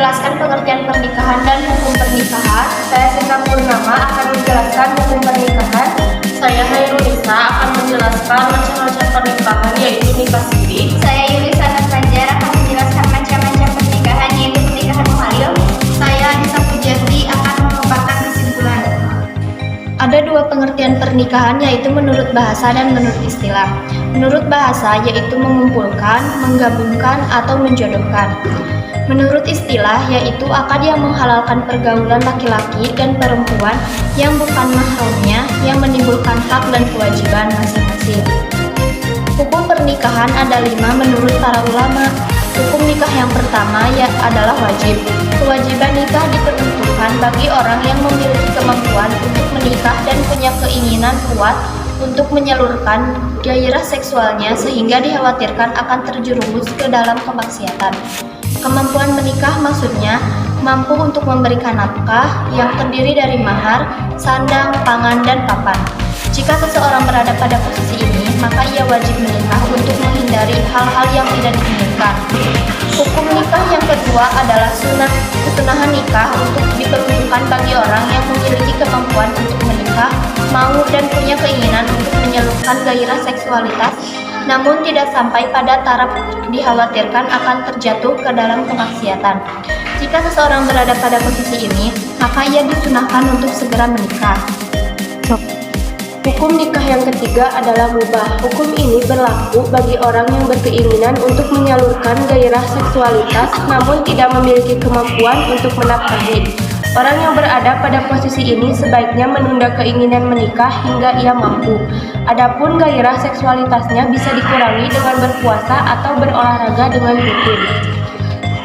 menjelaskan pengertian pernikahan dan hukum pernikahan. Saya Sinta Purnama akan menjelaskan hukum pernikahan. Saya Hairunisa akan menjelaskan macam-macam pernikahan yaitu nikah siri. Saya Yulisana Fajar akan menjelaskan macam-macam pernikahan yaitu pernikahan muhalil. Saya Anissa Pujati akan memaparkan kesimpulan. Ada dua pengertian pernikahan yaitu menurut bahasa dan menurut istilah. Menurut bahasa yaitu mengumpulkan, menggabungkan, atau menjodohkan. Menurut istilah yaitu akad yang menghalalkan pergaulan laki-laki dan perempuan yang bukan mahramnya yang menimbulkan hak dan kewajiban masing-masing. Hukum pernikahan ada 5 menurut para ulama. Hukum nikah yang pertama adalah wajib. Kewajiban nikah diperuntukkan bagi orang yang memiliki kemampuan untuk menikah dan punya keinginan kuat untuk menyalurkan gairah seksualnya sehingga dikhawatirkan akan terjerumus ke dalam kemaksiatan. Kemampuan menikah maksudnya mampu untuk memberikan nafkah yang terdiri dari mahar, sandang, pangan, dan papan. Jika seseorang berada pada posisi ini, maka ia wajib menikah untuk menghindari hal-hal yang tidak diinginkan. Hukum nikah yang kedua adalah kesunahan nikah untuk diperuntukkan bagi orang yang memiliki kemampuan untuk menikah, mau dan punya keinginan untuk menyalurkan gairah seksualitas, namun tidak sampai pada taraf dikhawatirkan akan terjatuh ke dalam kemaksiatan. Jika seseorang berada pada posisi ini, maka ia disunahkan untuk segera menikah. Hukum nikah yang ketiga adalah mubah. Hukum ini berlaku bagi orang yang berkeinginan untuk menyalurkan gairah seksualitas namun tidak memiliki kemampuan untuk menafkahi. Orang yang berada pada posisi ini sebaiknya menunda keinginan menikah hingga ia mampu. Adapun gairah seksualitasnya bisa dikurangi dengan berpuasa atau berolahraga dengan rutin.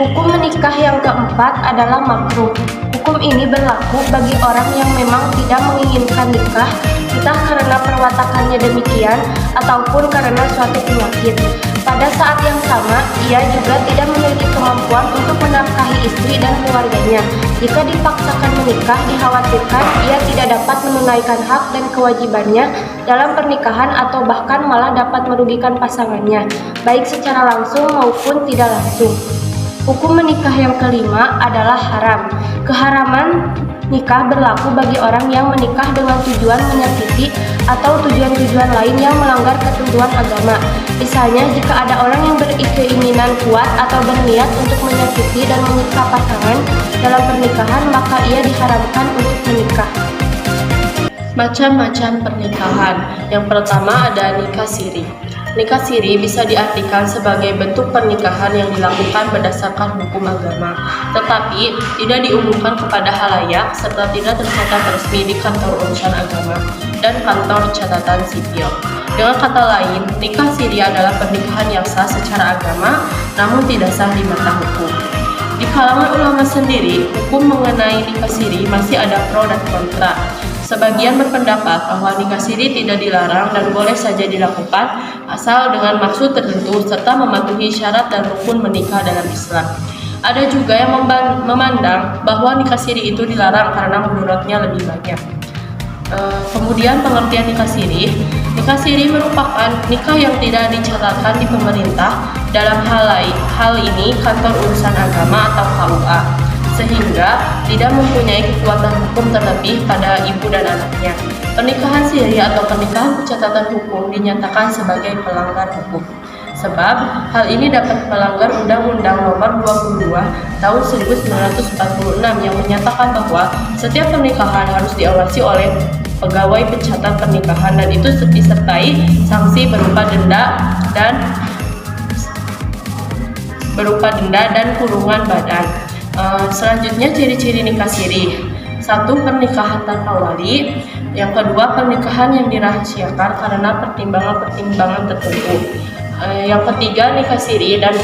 Hukum menikah yang keempat adalah makruh. Hukum ini berlaku bagi orang yang memang tidak menginginkan nikah, entah karena perwatakannya demikian ataupun karena suatu penyakit. Pada saat yang sama, ia juga tidak memiliki kemampuan untuk menafkahi istri dan keluarganya. Jika dipaksakan menikah, dikhawatirkan ia tidak dapat menunaikan hak dan kewajibannya dalam pernikahan atau bahkan malah dapat merugikan pasangannya, baik secara langsung maupun tidak langsung. Hukum menikah yang kelima adalah haram. Keharaman nikah berlaku bagi orang yang menikah dengan tujuan menyakiti atau tujuan-tujuan lain yang melanggar ketentuan agama. Misalnya, jika ada orang yang berkeinginan kuat atau berniat untuk menyakiti dan menyiksa pasangan dalam pernikahan, maka ia diharamkan untuk menikah. Macam-macam pernikahan. Yang pertama ada nikah siri. Nikah siri bisa diartikan sebagai bentuk pernikahan yang dilakukan berdasarkan hukum agama, tetapi tidak diumumkan kepada halayak serta tidak tercatat resmi di kantor urusan agama dan kantor catatan sipil. Dengan kata lain, nikah siri adalah pernikahan yang sah secara agama, namun tidak sah di mata hukum. Di kalangan ulama sendiri, hukum mengenai nikah siri masih ada pro dan kontra. Sebagian berpendapat bahwa nikah siri tidak dilarang dan boleh saja dilakukan asal dengan maksud tertentu serta mematuhi syarat dan rukun menikah dalam Islam. Ada juga yang memandang bahwa nikah siri itu dilarang karena menurutnya lebih banyak. Kemudian pengertian nikah siri. Nikah siri merupakan nikah yang tidak dicatatkan di pemerintah. Dalam hal ini kantor urusan agama atau KUA, sehingga tidak mempunyai kekuatan hukum terlebih pada ibu dan anaknya. Pernikahan siri atau pernikahan pencatatan hukum dinyatakan sebagai pelanggar hukum. Sebab hal ini dapat melanggar Undang-Undang Nomor 22 Tahun 1946 yang menyatakan bahwa setiap pernikahan harus diawasi oleh pegawai pencatat pernikahan dan itu disertai sanksi berupa denda dan kurungan badan. Selanjutnya ciri-ciri nikah siri. 1. Pernikahan tanpa wali. Yang kedua, pernikahan yang dirahasiakan karena pertimbangan tertentu. Yang ketiga, nikah siri dan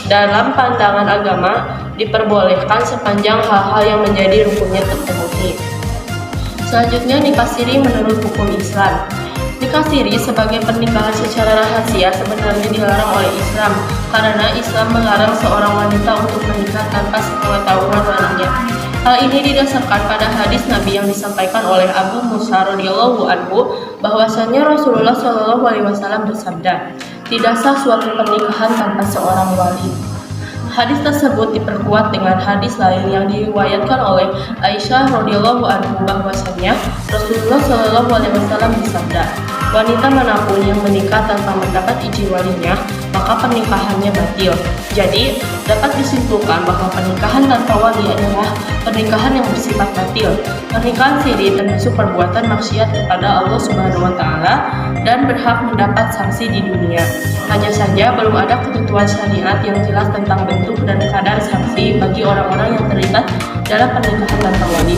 dalam pandangan agama diperbolehkan sepanjang hal-hal yang menjadi rukunnya terpenuhi. Selanjutnya, nikah siri menurut hukum Islam. Nikah siri sebagai pernikahan secara rahasia sebenarnya dilarang oleh Islam karena Islam melarang seorang wanita untuk menikah tanpa sepengetahuan walinya. Hal ini didasarkan pada hadis Nabi yang disampaikan oleh Abu Musa radhiyallahu anhu bahwasanya Rasulullah SAW bersabda, "Tidak sah suatu pernikahan tanpa seorang wali." Hadis tersebut diperkuat dengan hadis lain yang diriwayatkan oleh Aisyah radhiyallahu anha bahwasanya Rasulullah Shallallahu alaihi wasallam bersabda, "Wanita manapun yang menikah tanpa mendapat izin walinya, maka pernikahannya batil." Jadi, dapat disimpulkan bahwa pernikahan tanpa wali adalah pernikahan yang bersifat batil. Pernikahan siri termasuk perbuatan maksiat kepada Allah Subhanahu wa taala dan berhak mendapat sanksi di dunia. Hanya saja belum ada ketentuan syariat yang jelas tentang bentuk dan kadar sanksi bagi orang-orang yang terlibat dalam pernikahan tanpa wali.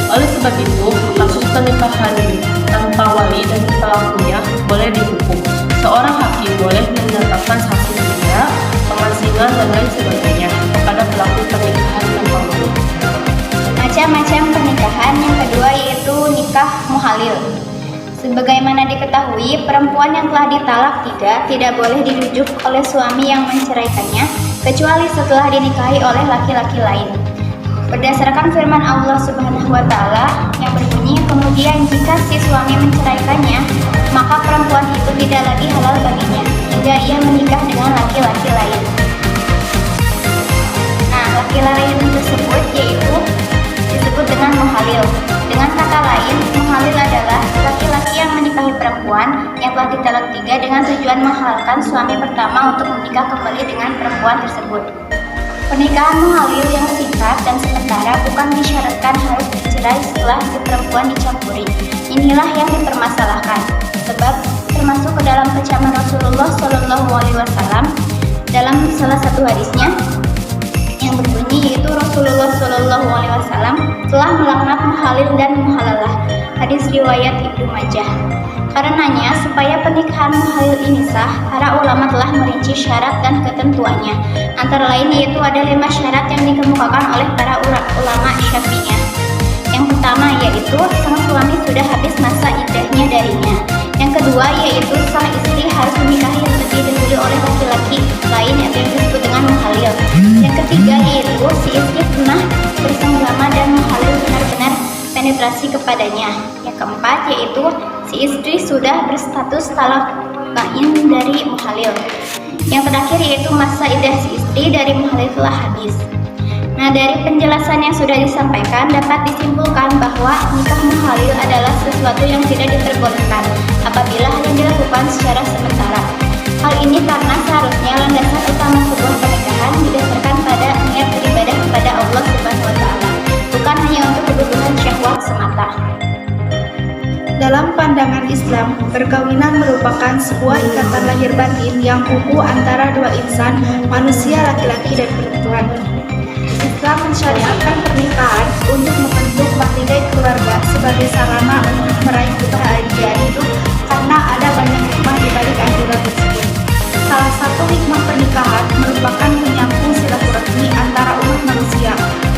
Oleh sebab itu, kasus pernikahan tanpa wali dan pelakunya boleh dihukum. Seorang hakim boleh menetapkan sanksi denda, pengasingan dan lain sebagainya kepada pelaku pernikahan tanpa wali. Macam-macam pernikahan yang kedua yaitu nikah muhalil. Sebagaimana diketahui, perempuan yang telah ditalak tidak boleh dirujuk oleh suami yang menceraikannya kecuali setelah dinikahi oleh laki-laki lain. Berdasarkan firman Allah Subhanahu wa taala yang berbunyi, kemudian jika si suami menceraikannya, maka perempuan itu tidak lagi halal baginya hingga ia menikah dengan laki-laki lain. Nah, laki-laki lain tersebut yaitu disebut dengan muhalil. Dengan kata lain, muhalil adalah laki-laki yang menikahi perempuan yang telah ditalak dengan tujuan menghalalkan suami pertama untuk menikah kembali dengan perempuan tersebut. Pernikahan muhalil yang singkat dan sementara bukan disyaratkan harus dicerai setelah si perempuan dicampuri. Inilah yang dipermasalahkan, sebab termasuk ke dalam kecaman Rasulullah Shallallahu alaihi wasallam dalam salah satu hadisnya yang berbunyi yaitu Rasulullah Shallallahu alaihi wasallam telah melaknat muhalil dan muhalalah. Hadis riwayat Ibnu Majah. Karenanya, supaya pernikahan muhalil ini sah, para ulama telah merinci syarat dan ketentuannya. Antara lain yaitu ada 5 syarat yang dikemukakan oleh para ulama Syafi'iyah. Yang pertama yaitu sang suami sudah habis masa iddahnya darinya. Yang kedua yaitu sang istri harus menikahi lebih dahulu oleh laki-laki lain yang disebut dengan muhalil. Yang ketiga yaitu si istri pernah bersenggama dan muhalil benar-benar penetrasi kepadanya. Yang keempat yaitu si istri sudah berstatus talak bain dari muhalil. Yang terakhir yaitu masa iddah si istri dari muhalil telah habis. Nah, dari penjelasan yang sudah disampaikan dapat disimpulkan bahwa nikah muhalil adalah sesuatu yang tidak diperbolehkan apabila hanya dilakukan secara sementara. Hal ini karena seharusnya landasan utama sebuah pernikahan didasarkan pada niat beribadah kepada Allah Subhanahu wa taala, bukan hanya untuk kebutuhan syahwat semata. Dalam pandangan Islam, perkawinan merupakan sebuah ikatan lahir batin yang kukuh antara dua insan, manusia laki-laki dan perempuan. Islam mensyariatkan pernikahan untuk membentuk bangkai keluarga sebagai sarana untuk meraih kebahagiaan hidup karena ada banyak hikmah di balik anjuran tersebut. Salah satu hikmah pernikahan merupakan menyambung silaturahmi antara umat manusia,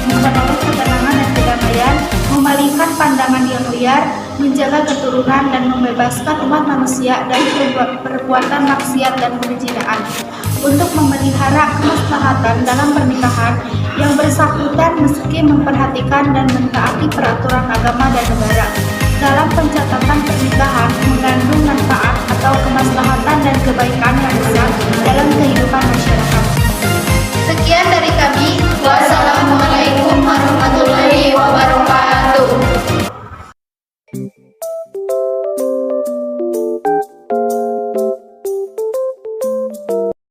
memperoleh ketenangan dan kedamaian, memalingkan pandangan yang liar, menjaga keturunan dan membebaskan umat manusia dari perbuatan maksiat dan perzinahan. Untuk memelihara kemaslahatan dalam pernikahan, yang bersangkutan meski memperhatikan dan mentaati peraturan agama dan negara. Dalam pencatatan pernikahan mengandung manfaat atau kemaslahatan dan kebaikan yang besar dalam kehidupan masyarakat. Sekian dari kami. Wassalamualaikum